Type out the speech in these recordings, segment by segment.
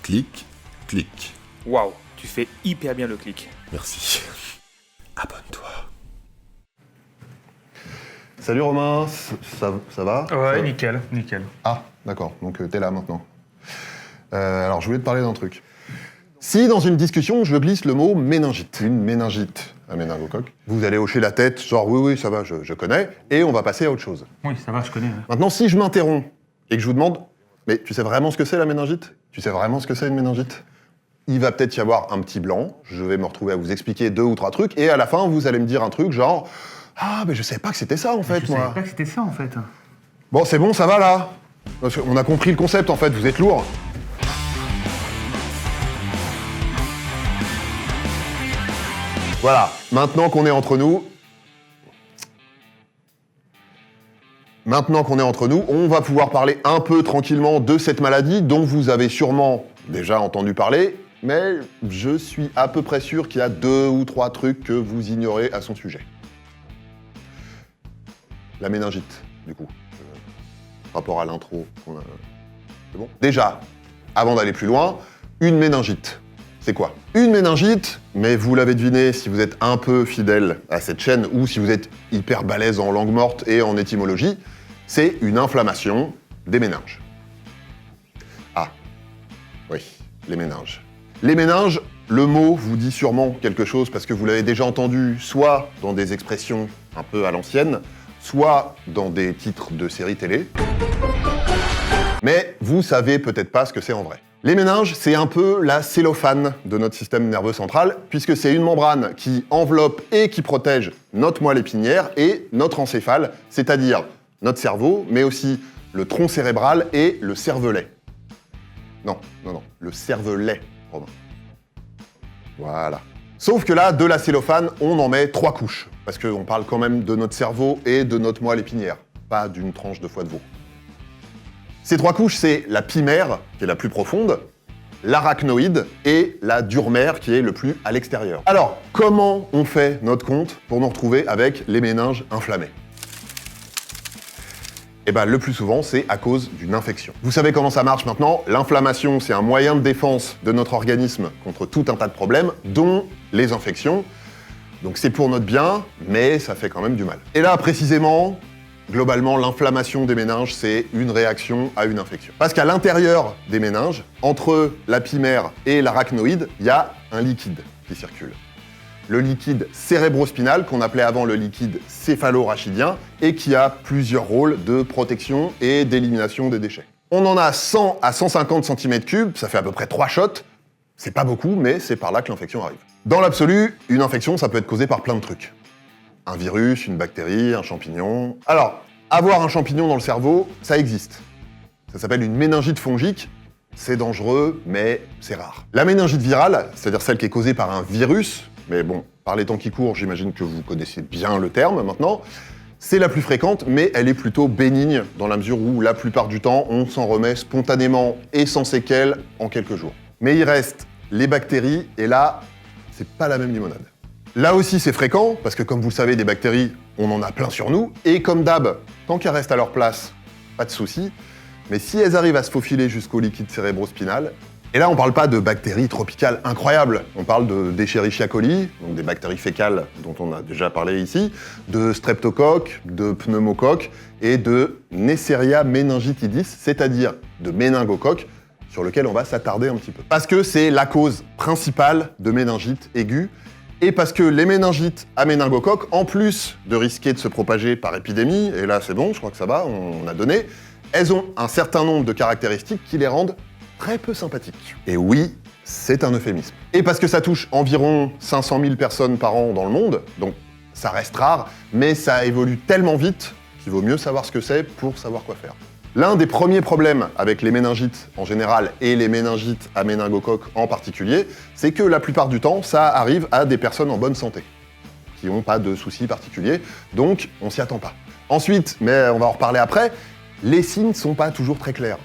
Clic, clic. Waouh, tu fais hyper bien le clic. Merci. Abonne-toi. Salut Romain, ça va? Ouais, Ça... nickel. Ah, d'accord, donc t'es là maintenant. Alors je voulais te parler d'un truc. Si dans une discussion je glisse le mot méningite, une méningite à méningocoque, vous allez hocher la tête, genre oui, ça va, je connais, et on va passer à autre chose. Oui, ça va, je connais. Maintenant, si je m'interromps et que je vous demande, mais tu sais vraiment ce que c'est la méningite? Tu sais vraiment ce que c'est une méningite? Il va peut-être y avoir un petit blanc, je vais me retrouver à vous expliquer 2 ou 3 trucs, et à la fin, vous allez me dire un truc genre « Ah, mais je savais pas que c'était ça, en fait, Je moi. » savais pas que c'était ça, en fait. Bon, c'est bon, ça va, là? Parce qu'on a compris le concept, en fait, vous êtes lourd. Voilà, maintenant qu'on est entre nous... on va pouvoir parler un peu tranquillement de cette maladie dont vous avez sûrement déjà entendu parler, mais je suis à peu près sûr qu'il y a 2 ou 3 trucs que vous ignorez à son sujet. La méningite, du coup. Rapport à l'intro. C'est bon? Déjà, avant d'aller plus loin, une méningite. C'est quoi? Une méningite, mais vous l'avez deviné si vous êtes un peu fidèle à cette chaîne ou si vous êtes hyper balèze en langue morte et en étymologie, c'est une inflammation des méninges. Ah, oui, les méninges. Les méninges, le mot vous dit sûrement quelque chose parce que vous l'avez déjà entendu soit dans des expressions un peu à l'ancienne, soit dans des titres de séries télé, mais vous savez peut-être pas ce que c'est en vrai. Les méninges, c'est un peu la cellophane de notre système nerveux central, puisque c'est une membrane qui enveloppe et qui protège notre moelle épinière et notre encéphale, c'est-à-dire notre cerveau, mais aussi le tronc cérébral et le cervelet. Non, le cervelet, Romain. Voilà. Sauf que là, de la cellophane, on en met 3 couches, parce qu'on parle quand même de notre cerveau et de notre moelle épinière, pas d'une tranche de foie de veau. Ces 3 couches, c'est la pimère, qui est la plus profonde, l'arachnoïde et la durmère, qui est le plus à l'extérieur. Alors, comment on fait notre compte pour nous retrouver avec les méninges inflammés? Eh ben, le plus souvent, c'est à cause d'une infection. Vous savez comment ça marche maintenant? L'inflammation, c'est un moyen de défense de notre organisme contre tout un tas de problèmes, dont les infections. Donc c'est pour notre bien, mais ça fait quand même du mal. Et là, précisément, globalement, l'inflammation des méninges, c'est une réaction à une infection. Parce qu'à l'intérieur des méninges, entre la pimère et l'arachnoïde, il y a un liquide qui circule. Le liquide cérébrospinal, qu'on appelait avant le liquide céphalo-rachidien, et qui a plusieurs rôles de protection et d'élimination des déchets. On en a 100 à 150 cm3, ça fait à peu près 3 shots. C'est pas beaucoup, mais c'est par là que l'infection arrive. Dans l'absolu, une infection, ça peut être causé par plein de trucs. Un virus, une bactérie, un champignon... Alors, avoir un champignon dans le cerveau, ça existe. Ça s'appelle une méningite fongique. C'est dangereux, mais c'est rare. La méningite virale, c'est-à-dire celle qui est causée par un virus, mais bon, par les temps qui courent, j'imagine que vous connaissez bien le terme maintenant, c'est la plus fréquente, mais elle est plutôt bénigne, dans la mesure où la plupart du temps, on s'en remet spontanément et sans séquelles en quelques jours. Mais il reste les bactéries, et là, c'est pas la même limonade. Là aussi, c'est fréquent, parce que comme vous le savez, des bactéries, on en a plein sur nous, et comme d'hab, tant qu'elles restent à leur place, pas de souci, mais si elles arrivent à se faufiler jusqu'au liquide cérébrospinal, et là on parle pas de bactéries tropicales incroyables, on parle de d'Escherichia coli, donc des bactéries fécales dont on a déjà parlé ici, de streptocoques, de pneumocoques, et de Neisseria meningitidis, c'est-à-dire de méningocoques, sur lequel on va s'attarder un petit peu. Parce que c'est la cause principale de méningite aiguë, et parce que les méningites à méningocoques, en plus de risquer de se propager par épidémie, et là c'est bon, je crois que ça va, on a donné, elles ont un certain nombre de caractéristiques qui les rendent très peu sympathiques. Et oui, c'est un euphémisme. Et parce que ça touche environ 500 000 personnes par an dans le monde, donc ça reste rare, mais ça évolue tellement vite qu'il vaut mieux savoir ce que c'est pour savoir quoi faire. L'un des premiers problèmes avec les méningites en général et les méningites à méningocoques en particulier, c'est que la plupart du temps, ça arrive à des personnes en bonne santé, qui n'ont pas de soucis particuliers, donc on s'y attend pas. Ensuite, mais on va en reparler après, les signes sont pas toujours très clairs,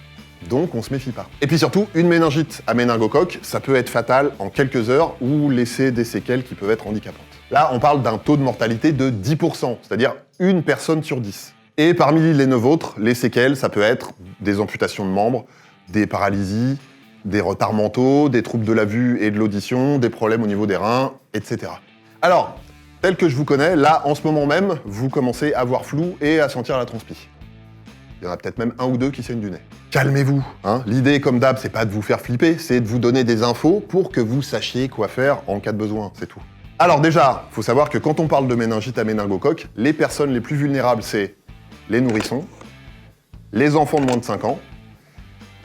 donc on se méfie pas. Et puis surtout, une méningite à méningocoque, ça peut être fatal en quelques heures ou laisser des séquelles qui peuvent être handicapantes. Là, on parle d'un taux de mortalité de 10%, c'est-à-dire une personne sur 10. Et parmi les 9 autres, les séquelles, ça peut être des amputations de membres, des paralysies, des retards mentaux, des troubles de la vue et de l'audition, des problèmes au niveau des reins, etc. Alors, tel que je vous connais, là, en ce moment même, vous commencez à voir flou et à sentir la transpi. Il y en a peut-être même un ou deux qui saignent du nez. Calmez-vous, hein. L'idée, comme d'hab, c'est pas de vous faire flipper, c'est de vous donner des infos pour que vous sachiez quoi faire en cas de besoin, c'est tout. Alors déjà, faut savoir que quand on parle de méningite à méningocoque, les personnes les plus vulnérables, c'est les nourrissons, les enfants de moins de 5 ans,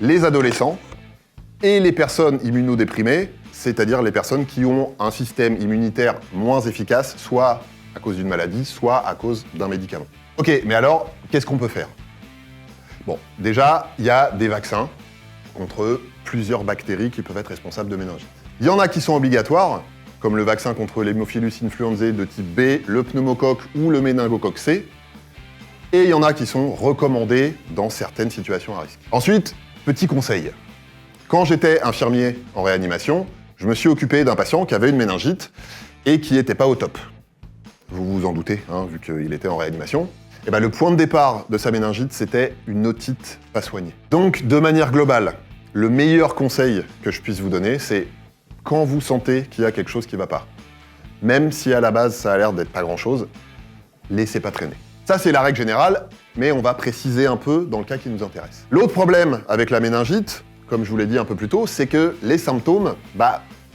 les adolescents et les personnes immunodéprimées, c'est-à-dire les personnes qui ont un système immunitaire moins efficace, soit à cause d'une maladie, soit à cause d'un médicament. Ok, mais alors, qu'est-ce qu'on peut faire? Bon, déjà, il y a des vaccins contre plusieurs bactéries qui peuvent être responsables de méningite. Il y en a qui sont obligatoires, comme le vaccin contre l'Haemophilus influenzae de type B, le pneumocoque ou le méningocoque C, et il y en a qui sont recommandés dans certaines situations à risque. Ensuite, petit conseil. Quand j'étais infirmier en réanimation, je me suis occupé d'un patient qui avait une méningite et qui n'était pas au top. Vous vous en doutez, hein, vu qu'il était en réanimation. Et ben, le point de départ de sa méningite, c'était une otite pas soignée. Donc, de manière globale, le meilleur conseil que je puisse vous donner, c'est quand vous sentez qu'il y a quelque chose qui ne va pas. Même si à la base, ça a l'air d'être pas grand-chose, laissez pas traîner. Ça, c'est la règle générale, mais on va préciser un peu dans le cas qui nous intéresse. L'autre problème avec la méningite, comme je vous l'ai dit un peu plus tôt, c'est que les symptômes,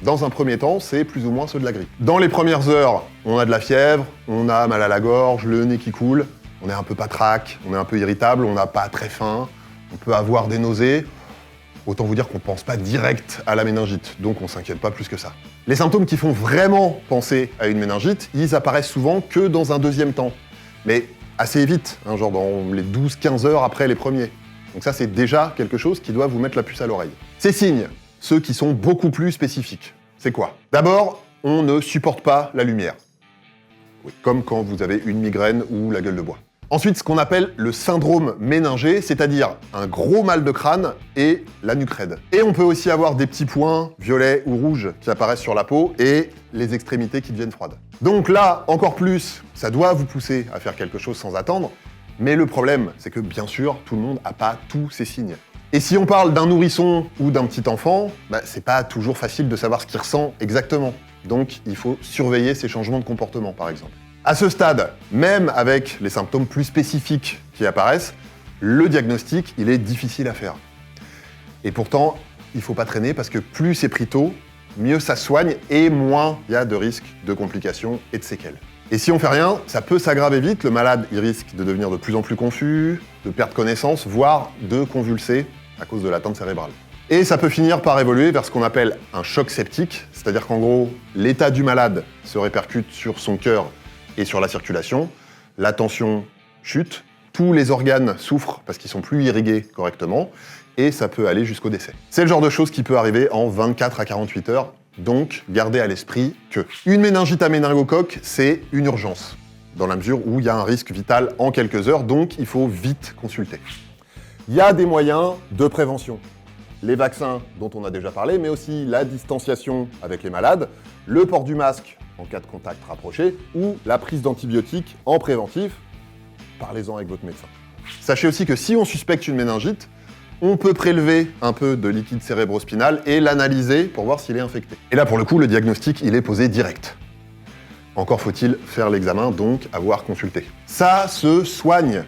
dans un premier temps, c'est plus ou moins ceux de la grippe. Dans les premières heures, on a de la fièvre, on a mal à la gorge, le nez qui coule, on est un peu patraque, on est un peu irritable, on n'a pas très faim, on peut avoir des nausées. Autant vous dire qu'on ne pense pas direct à la méningite, donc on s'inquiète pas plus que ça. Les symptômes qui font vraiment penser à une méningite, ils apparaissent souvent que dans un deuxième temps. Mais assez vite, hein, genre dans les 12-15 heures après les premiers. Donc ça, c'est déjà quelque chose qui doit vous mettre la puce à l'oreille. Ces signes, ceux qui sont beaucoup plus spécifiques, c'est quoi? D'abord, on ne supporte pas la lumière. Oui, comme quand vous avez une migraine ou la gueule de bois. Ensuite, ce qu'on appelle le syndrome méningé, c'est-à-dire un gros mal de crâne et la nuque raide. Et on peut aussi avoir des petits points violets ou rouges qui apparaissent sur la peau et les extrémités qui deviennent froides. Donc là, encore plus, ça doit vous pousser à faire quelque chose sans attendre, mais le problème, c'est que bien sûr, tout le monde n'a pas tous ces signes. Et si on parle d'un nourrisson ou d'un petit enfant, c'est pas toujours facile de savoir ce qu'il ressent exactement. Donc il faut surveiller ces changements de comportement, par exemple. À ce stade, même avec les symptômes plus spécifiques qui apparaissent, le diagnostic, il est difficile à faire. Et pourtant, il ne faut pas traîner parce que plus c'est pris tôt, mieux ça soigne et moins il y a de risques de complications et de séquelles. Et si on fait rien, ça peut s'aggraver vite, le malade il risque de devenir de plus en plus confus, de perdre connaissance, voire de convulser à cause de l'atteinte cérébrale. Et ça peut finir par évoluer vers ce qu'on appelle un choc septique, c'est-à-dire qu'en gros, l'état du malade se répercute sur son cœur et sur la circulation, la tension chute, tous les organes souffrent parce qu'ils sont plus irrigués correctement, et ça peut aller jusqu'au décès. C'est le genre de choses qui peut arriver en 24 à 48 heures, donc gardez à l'esprit que une méningite à méningocoque, c'est une urgence, dans la mesure où il y a un risque vital en quelques heures, donc il faut vite consulter. Il y a des moyens de prévention. Les vaccins dont on a déjà parlé, mais aussi la distanciation avec les malades, le port du masque en cas de contact rapproché, ou la prise d'antibiotiques en préventif, parlez-en avec votre médecin. Sachez aussi que si on suspecte une méningite, on peut prélever un peu de liquide cérébrospinal et l'analyser pour voir s'il est infecté. Et là, pour le coup, le diagnostic, il est posé direct. Encore faut-il faire l'examen, donc avoir consulté. Ça se soigne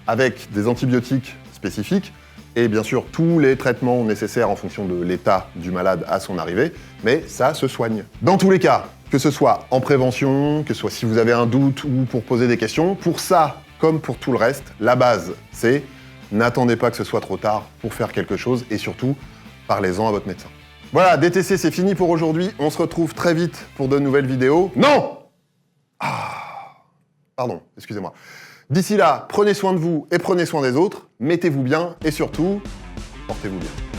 avec des antibiotiques spécifiques, et bien sûr tous les traitements nécessaires en fonction de l'état du malade à son arrivée, mais ça se soigne. Dans tous les cas, que ce soit en prévention, que ce soit si vous avez un doute ou pour poser des questions, pour ça, comme pour tout le reste, la base, c'est n'attendez pas que ce soit trop tard pour faire quelque chose et surtout, parlez-en à votre médecin. Voilà, DTC, c'est fini pour aujourd'hui. On se retrouve très vite pour de nouvelles vidéos. Non! Pardon, excusez-moi. D'ici là, prenez soin de vous et prenez soin des autres. Mettez-vous bien et surtout, portez-vous bien.